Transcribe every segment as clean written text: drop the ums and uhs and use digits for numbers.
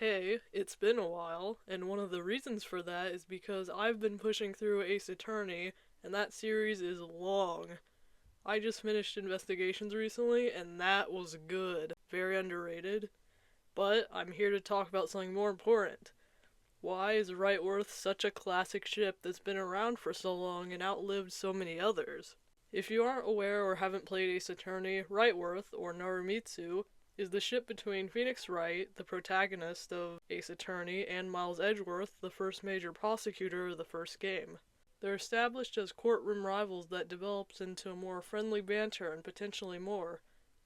Hey, it's been a while, and one of the reasons for that is because I've been pushing through Ace Attorney, and that series is long. I just finished Investigations recently, and that was good. Very underrated. But I'm here to talk about something more important. Why is WrightWorth such a classic ship that's been around for so long and outlived so many others? If you aren't aware or haven't played Ace Attorney, WrightWorth, or 𝔫𝔦𝔱𝔢𝔢, is the ship between Phoenix Wright, the protagonist of Ace Attorney, and Miles Edgeworth, the first major prosecutor of the first game. They're established as courtroom rivals that develops into a more friendly banter and potentially more.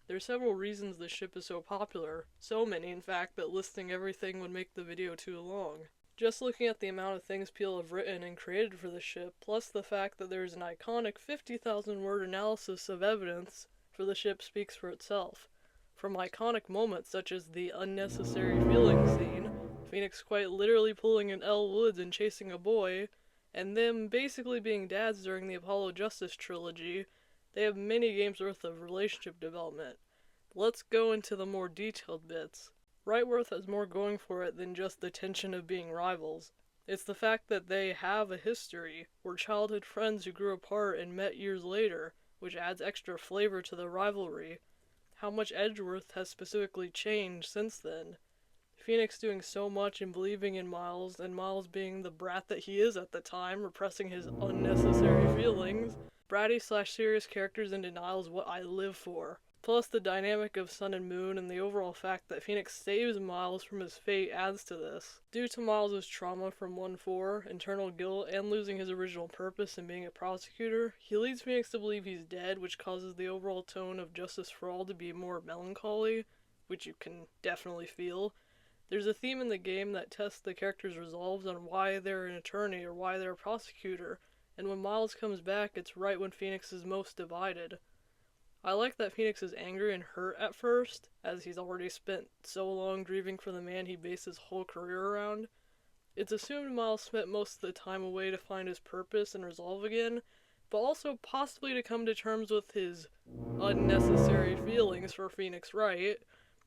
There are several reasons the ship is so popular, so many in fact that listing everything would make the video too long. Just looking at the amount of things people have written and created for the ship, plus the fact that there's an iconic 50,000 word analysis of evidence for the ship speaks for itself. From iconic moments such as the unnecessary feelings scene, Phoenix quite literally pulling an Elle Woods and chasing a boy, and them basically being dads during the Apollo Justice trilogy, they have many games worth of relationship development. Let's go into the more detailed bits. WrightWorth has more going for it than just the tension of being rivals. It's the fact that they have a history, were childhood friends who grew apart and met years later, which adds extra flavor to the rivalry. How much Edgeworth has specifically changed since then. Phoenix doing so much and believing in Miles, and Miles being the brat that he is at the time, repressing his unnecessary feelings. Bratty/serious characters in denial is what I live for. Plus the dynamic of Sun and Moon and the overall fact that Phoenix saves Miles from his fate adds to this. Due to Miles' trauma from 1-4, internal guilt, and losing his original purpose in being a prosecutor, he leads Phoenix to believe he's dead, which causes the overall tone of Justice for All to be more melancholy, which you can definitely feel. There's a theme in the game that tests the character's resolves on why they're an attorney or why they're a prosecutor, and when Miles comes back, it's right when Phoenix is most divided. I like that Phoenix is angry and hurt at first, as he's already spent so long grieving for the man he based his whole career around. It's assumed Miles spent most of the time away to find his purpose and resolve again, but also possibly to come to terms with his unnecessary feelings for Phoenix Wright,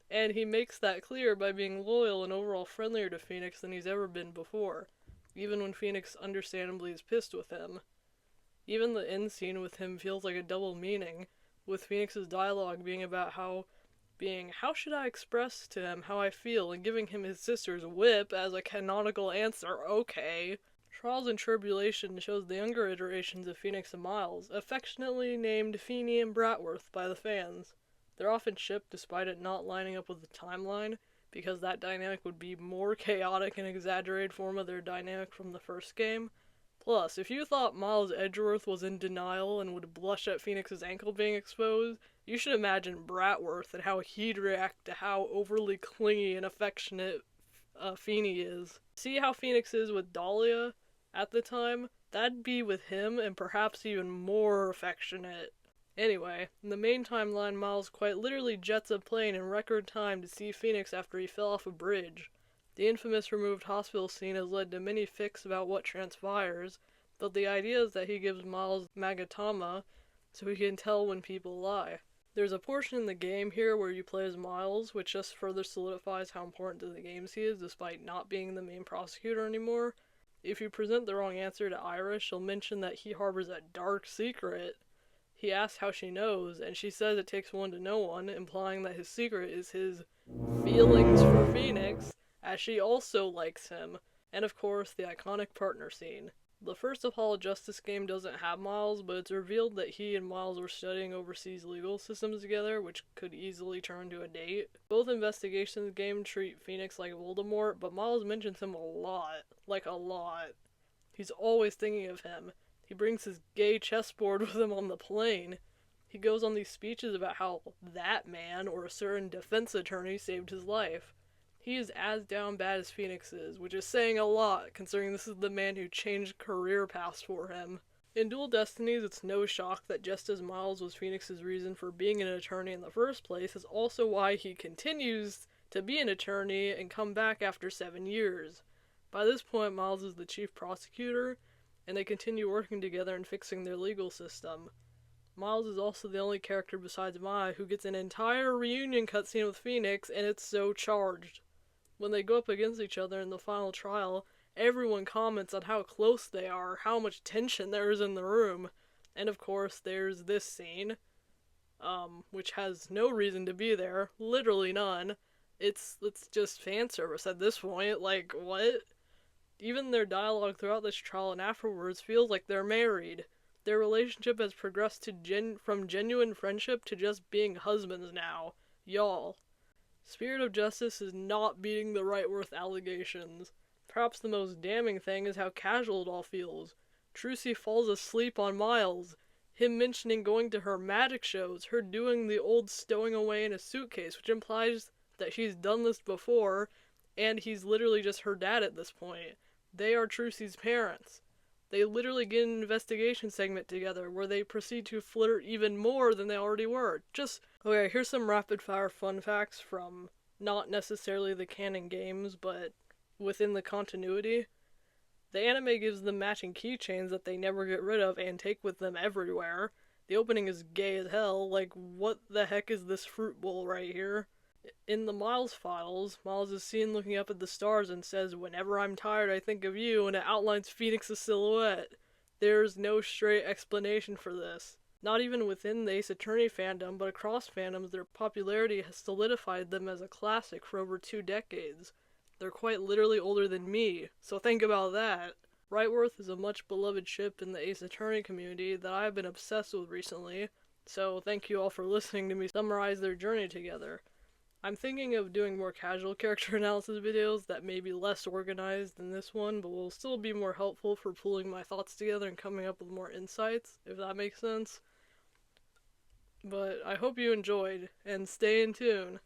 and he makes that clear by being loyal and overall friendlier to Phoenix than he's ever been before, even when Phoenix understandably is pissed with him. Even the end scene with him feels like a double meaning, with Phoenix's dialogue being about how should I express to him how I feel, and giving him his sister's whip as a canonical answer, okay. Trials and Tribulation shows the younger iterations of Phoenix and Miles, affectionately named Feeny and Bratworth by the fans. They're often shipped despite it not lining up with the timeline, because that dynamic would be more chaotic and exaggerated form of their dynamic from the first game. Plus, if you thought Miles Edgeworth was in denial and would blush at Phoenix's ankle being exposed, you should imagine Bratworth and how he'd react to how overly clingy and affectionate Feeny is. See how Phoenix is with Dahlia at the time? That'd be with him, and perhaps even more affectionate. Anyway, in the main timeline, Miles quite literally jets a plane in record time to see Phoenix after he fell off a bridge. The infamous removed hospital scene has led to many fics about what transpires, but the idea is that he gives Miles magatama so he can tell when people lie. There's a portion in the game here where you play as Miles, which just further solidifies how important to the games he is despite not being the main prosecutor anymore. If you present the wrong answer to Iris, she'll mention that he harbors a dark secret. He asks how she knows, and she says it takes one to know one, implying that his secret is his feelings for Phoenix, as she also likes him, and of course the iconic partner scene. The first Apollo Justice game doesn't have Miles, but it's revealed that he and Miles were studying overseas legal systems together, which could easily turn to a date. Both Investigations games treat Phoenix like Voldemort, but Miles mentions him a lot. Like a lot. He's always thinking of him. He brings his gay chessboard with him on the plane. He goes on these speeches about how that man, or a certain defense attorney, saved his life. He is as down bad as Phoenix is, which is saying a lot, considering this is the man who changed career paths for him. In Dual Destinies, it's no shock that just as Miles was Phoenix's reason for being an attorney in the first place, is also why he continues to be an attorney and come back after 7 years. By this point, Miles is the chief prosecutor, and they continue working together and fixing their legal system. Miles is also the only character besides Maya who gets an entire reunion cutscene with Phoenix, and it's so charged. when they go up against each other in the final trial, everyone comments on how close they are, how much tension there is in the room. And of course, there's this scene, which has no reason to be there, literally none. It's just fan service at this point, like, what? Even their dialogue throughout this trial and afterwards feels like they're married. Their relationship has progressed from genuine friendship to just being husbands now. Y'all. Spirit of Justice is not beating the WrightWorth allegations. Perhaps the most damning thing is how casual it all feels. Trucy falls asleep on Miles. Him mentioning going to her magic shows, her doing the old stowing away in a suitcase, which implies that she's done this before, and he's literally just her dad at this point. They are Trucy's parents. They literally get an investigation segment together where they proceed to flirt even more than they already were. Okay, here's some rapid fire fun facts from not necessarily the canon games, but within the continuity. The anime gives them matching keychains that they never get rid of and take with them everywhere. The opening is gay as hell, like what the heck is this fruit bowl right here? In the Miles files, Miles is seen looking up at the stars and says, "Whenever I'm tired, I think of you," and it outlines Phoenix's silhouette. There's no straight explanation for this. Not even within the Ace Attorney fandom, but across fandoms, their popularity has solidified them as a classic for over 2 decades. They're quite literally older than me, so think about that. WrightWorth is a much beloved ship in the Ace Attorney community that I've been obsessed with recently, so thank you all for listening to me summarize their journey together. I'm thinking of doing more casual character analysis videos that may be less organized than this one, but will still be more helpful for pulling my thoughts together and coming up with more insights, if that makes sense. But I hope you enjoyed, and stay in tune.